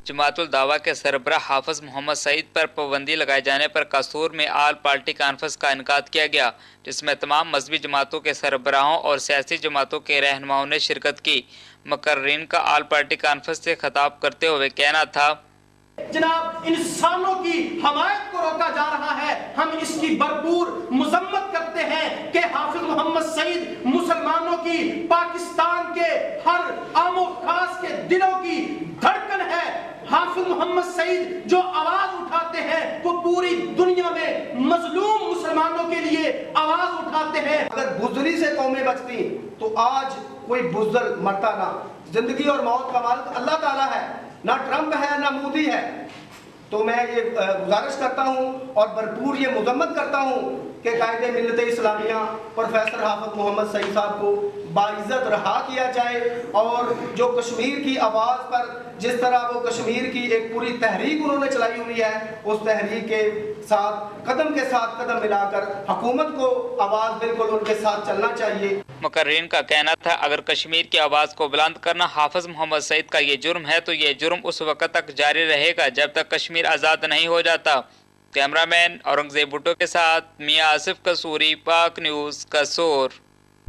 जमात उल दावा के सरबराह हाफिज मोहम्मद सईद पर पाबंदी लगाए जाने पर कासूर में आल पार्टी कॉन्फ्रेंस का इनेकाद किया गया, जिसमें तमाम मजहबी जमातों के सरबराहों और सियासी जमातों के रहनुमाओं ने शिरकत की। मुकर्रीन का आल पार्टी कॉन्फ्रेंस से खिताब करते हुए कहना था, जनाब इंसानों की हमायत को रोका जा रहा है। हम इसकी भरपूर मजम्मत करते हैं कि हाफिज मोहम्मद सईद मुसलमानों की, पाकिस्तान के हर आमो खास के दिलों की धड़कन है। हाफिज मोहम्मद सईद जो आवाज उठाते हैं वो पूरी दुनिया में मजलूम मुसलमानों के लिए आवाज उठाते हैं। अगर बुज़दिली से कौमें बचती तो आज कोई बुज़दिल मरता ना। जिंदगी और मौत का मालिक अल्लाह ताला है, ना ट्रंप है ना मोदी है। तो मैं ये गुजारिश करता हूँ और भरपूर ये मुजम्मत करता हूँ कि कायदे मिल्लत इस्लामिया प्रोफेसर हाफिज मोहम्मद सईद साहब को बाइज्जत रहा किया जाए और जो कश्मीर की आवाज़ पर जिस तरह वो कश्मीर की एक पूरी तहरीक उन्होंने चलाई हुई है, उस तहरीक के साथ कदम मिलाकर हुकूमत को आवाज़ बिल्कुल उनके साथ चलना चाहिए। मुकर्रीन का कहना था, अगर कश्मीर की आवाज़ को बुलंद करना हाफिज मोहम्मद सईद का ये जुर्म है तो ये जुर्म उस वक्त तक जारी रहेगा जब तक कश्मीर आज़ाद नहीं हो जाता। कैमरामैन औरंगजेब भुट्टो के साथ मियां आसिफ कसूरी, पाक न्यूज़, कसोर।